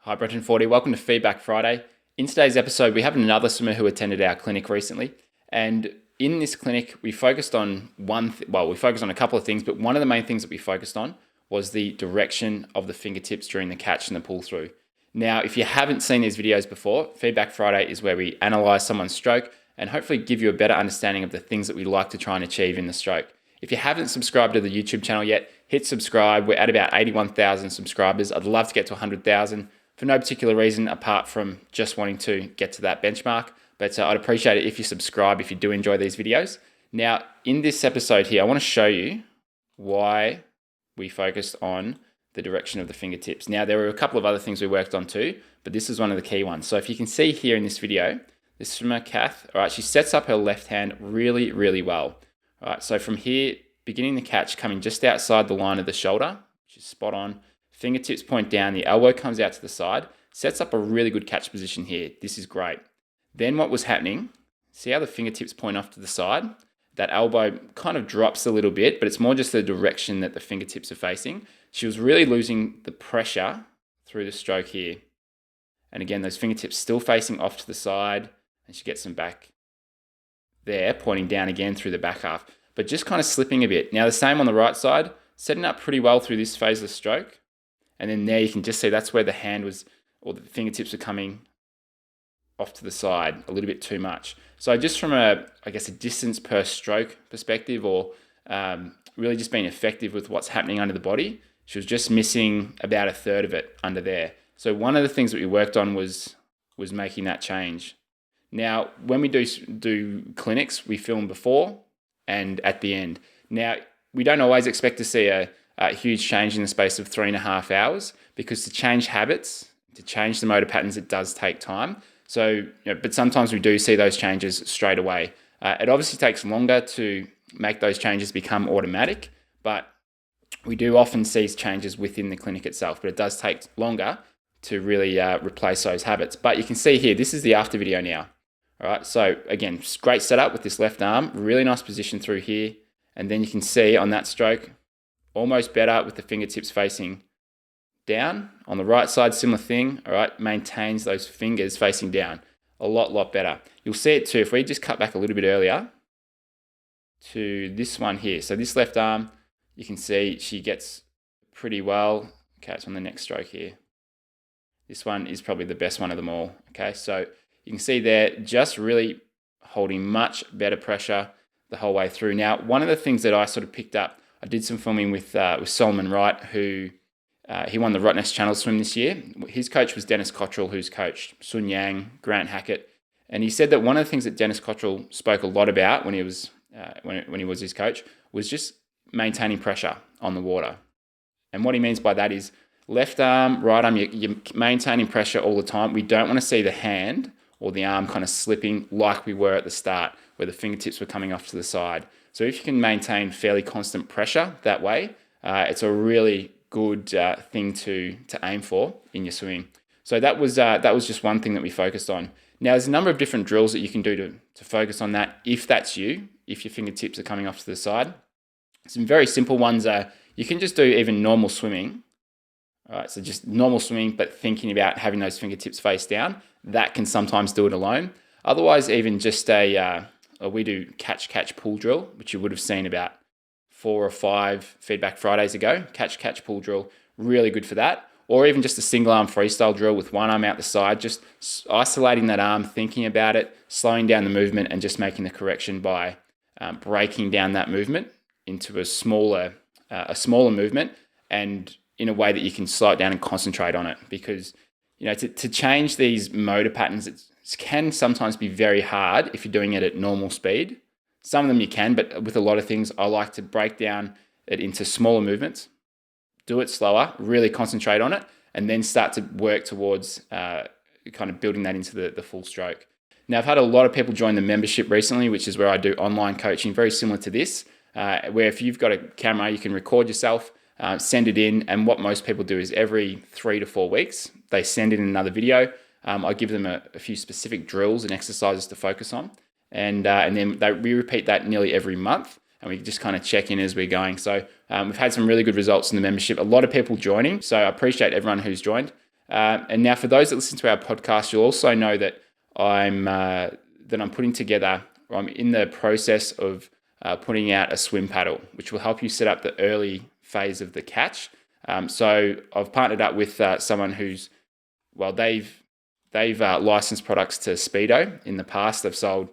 Hi, Brenton 40. Welcome to Feedback Friday. In today's episode, we have another swimmer who attended our clinic recently. And in this clinic, we focused on we focused on a couple of things, but one of the main things that we focused on was the direction of the fingertips during the catch and the pull through. Now, if you haven't seen these videos before, Feedback Friday is where we analyze someone's stroke and hopefully give you a better understanding of the things that we like to try and achieve in the stroke. If you haven't subscribed to the YouTube channel yet, hit subscribe. We're at about 81,000 subscribers. I'd love to get to 100,000. For no particular reason apart from just wanting to get to that benchmark. But I'd appreciate it if you subscribe if you do enjoy these videos. Now, in this episode here, I want to show you why we focused on the direction of the fingertips. Now, there were a couple of other things we worked on too, but this is one of the key ones. So if you can see here in this video, this swimmer, Kath, all right, she sets up her left hand really, really well. All right, so from here, beginning the catch, coming just outside the line of the shoulder, which is spot on. Fingertips point down, the elbow comes out to the side, sets up a really good catch position here. This is great. Then what was happening, see how the fingertips point off to the side? That elbow kind of drops a little bit, but it's more just the direction that the fingertips are facing. She was really losing the pressure through the stroke here. And again, those fingertips still facing off to the side, and she gets them back there, pointing down again through the back half, but just kind of slipping a bit. Now the same on the right side, setting up pretty well through this phase of the stroke. And then there you can just see that's where the hand was, or the fingertips were coming off to the side a little bit too much. So just from a distance per stroke perspective, or really just being effective with what's happening under the body, she was just missing about a third of it under there. So one of the things that we worked on was making that change. Now, when we do clinics, we film before and at the end. Now, we don't always expect to see a huge change in the space of 3.5 hours, because to change habits, to change the motor patterns, it does take time. So, but sometimes we do see those changes straight away. It obviously takes longer to make those changes become automatic, but we do often see changes within the clinic itself, but it does take longer to really replace those habits. But you can see here, this is the after video now. All right, so again, great setup with this left arm, really nice position through here. And then you can see on that stroke, almost better with the fingertips facing down. On the right side, similar thing, all right, maintains those fingers facing down. A lot better. You'll see it too, if we just cut back a little bit earlier to this one here. So this left arm, you can see she gets pretty well. Okay, it's on the next stroke here. This one is probably the best one of them all. Okay, so you can see there, just really holding much better pressure the whole way through. Now, one of the things that I sort of picked up, I did some filming with Solomon Wright, who he won the Rottnest Channel Swim this year. His coach was Dennis Cottrell, who's coached Sun Yang, Grant Hackett, and he said that one of the things that Dennis Cottrell spoke a lot about when he was his coach was just maintaining pressure on the water. And what he means by that is left arm, right arm, you're maintaining pressure all the time. We don't want to see the hand or the arm kind of slipping like we were at the start, where the fingertips were coming off to the side. So if you can maintain fairly constant pressure that way, it's a really good thing to aim for in your swimming. So that was just one thing that we focused on. Now, there's a number of different drills that you can do to focus on that if that's you, if your fingertips are coming off to the side. Some very simple ones are, you can just do even normal swimming. All right, so just normal swimming, but thinking about having those fingertips face down. That can sometimes do it alone. Otherwise, even just we do catch, pull drill, which you would have seen about 4 or 5 Feedback Fridays ago. Catch, pull drill, really good for that. Or even just a single arm freestyle drill with one arm out the side, just isolating that arm, thinking about it, slowing down the movement, and just making the correction by breaking down that movement into a smaller movement, and in a way that you can slow it down and concentrate on it. Because to change these motor patterns, it can sometimes be very hard if you're doing it at normal speed. Some of them you can, but with a lot of things, I like to break down it into smaller movements, do it slower, really concentrate on it, and then start to work towards kind of building that into the full stroke. Now, I've had a lot of people join the membership recently, which is where I do online coaching, very similar to this, where if you've got a camera, you can record yourself, send it in, and what most people do is every 3 to 4 weeks, they send in another video. I give them a few specific drills and exercises to focus on, and then we repeat that nearly every month, and we just kind of check in as we're going. So we've had some really good results in the membership. A lot of people joining, so I appreciate everyone who's joined. And now for those that listen to our podcast, you'll also know that I'm putting together, or I'm in the process of putting out a swim paddle, which will help you set up the early phase of the catch. So I've partnered up with someone who's, they've licensed products to Speedo in the past. They've sold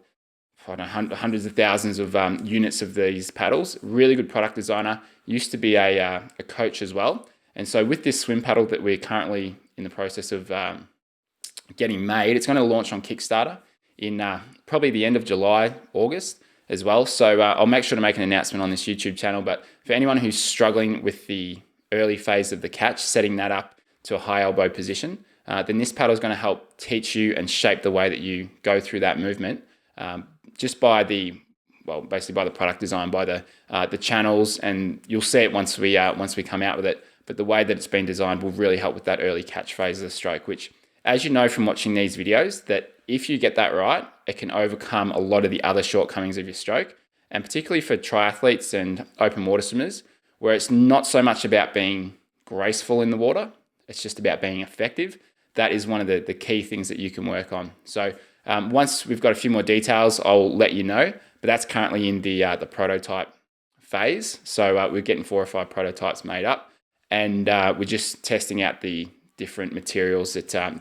hundreds of thousands of units of these paddles. Really good product designer. Used to be a coach as well. And so with this swim paddle that we're currently in the process of getting made, it's going to launch on Kickstarter in probably the end of July, August as well. So I'll make sure to make an announcement on this YouTube channel. But for anyone who's struggling with the early phase of the catch, setting that up to a high elbow position, then this paddle is going to help teach you and shape the way that you go through that movement, just by basically by the product design, by the channels, and you'll see it once we come out with it. But the way that it's been designed will really help with that early catch phase of the stroke, which, as you know from watching these videos, that if you get that right, it can overcome a lot of the other shortcomings of your stroke. And particularly for triathletes and open water swimmers, where it's not so much about being graceful in the water, it's just about being effective. That is one of the key things that you can work on. So once we've got a few more details, I'll let you know. But that's currently in the prototype phase. So we're getting 4 or 5 prototypes made up, and we're just testing out the different materials that are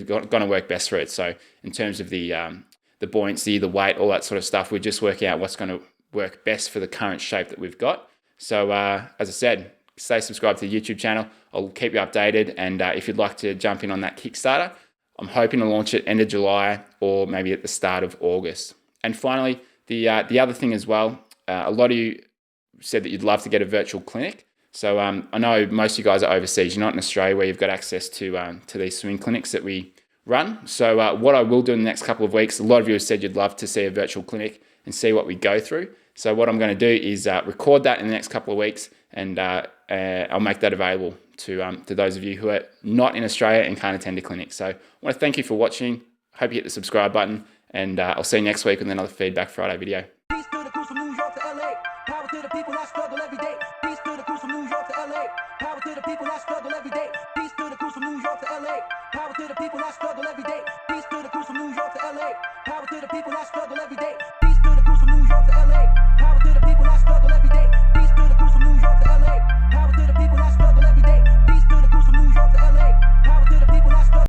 going to work best for it. So in terms of the buoyancy, the weight, all that sort of stuff, we're just working out what's going to work best for the current shape that we've got. So as I said, stay subscribed to the YouTube channel. I'll keep you updated. And if you'd like to jump in on that Kickstarter, I'm hoping to launch it end of July or maybe at the start of August. And finally, the other thing as well, a lot of you said that you'd love to get a virtual clinic. So I know most of you guys are overseas. You're not in Australia where you've got access to these swimming clinics that we run. So what I will do in the next couple of weeks, a lot of you have said you'd love to see a virtual clinic and see what we go through. So what I'm going to do is record that in the next couple of weeks, and I'll make that available to those of you who are not in Australia and can't attend a clinic. So I want to thank you for watching. Hope you hit the subscribe button, and I'll see you next week with another Feedback Friday video. Peace to the crew from New York to LA. Power to the people that struggle every day. Peace to the crew from New York to LA. Power to the people that struggle every day. Peace to the crew from New York to LA. Power to the people that struggle every day. Peace to the crew from New York to LA. Power to the people that struggle every day.